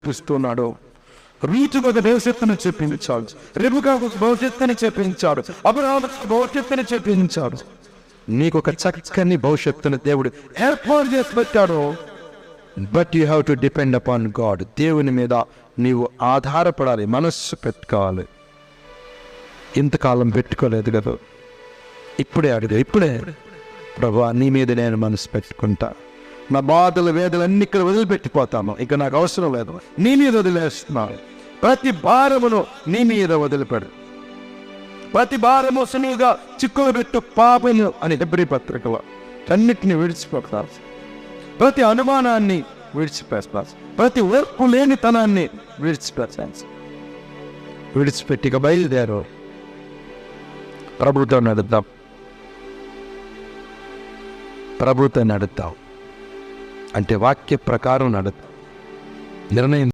చూపిస్తున్నాడు. రూతుకు ఒక భవిష్యత్తును చెప్పించాడు, రెబెకాకు భవిష్యత్తుని చెప్పించాడు, అబ్రహాముకు భవిష్యత్తుని చెప్పించాడు. నీకు ఒక చక్కని భవిష్యత్తును దేవుడు ఏర్పాటు చేసి పెట్టాడు. But you have to depend upon God. దేవుని మీద నీవు ఆధారపడాలి, మనస్సు పెట్టుకోవాలి. ఇంతకాలం పెట్టుకోలేదు కదా, ఇప్పుడే అడిగా, ఇప్పుడే ప్రభువా నీ మీద నేను మనసు పెట్టుకుంటా, నా బాధలు వేదలు అన్ని ఇక్కడ వదిలిపెట్టిపోతాను, ఇక నాకు అవసరం లేదు, నీ మీద వదిలేస్తున్నాను. ప్రతి భారమును నీ మీద వదిలిపెడు, ప్రతి భారము సులువుగా చిక్కులు పెట్టు పాపను అని హెబ్రీ పత్రికలో అన్నిటిని విడిచిపెడతారు. ప్రతి అనుమానాన్ని విడిచిపెడతారు, ప్రతి ఓర్పు లేనితనాన్ని విడిచిపెడతారు. విడిచిపెట్టి ఇక బయలుదేరు, ప్రభుతో నడుద్దాం, ప్రభుతో నడుద్దాం అంటే వాక్య ప్రకారం నడుద్దాం. నిర్ణయం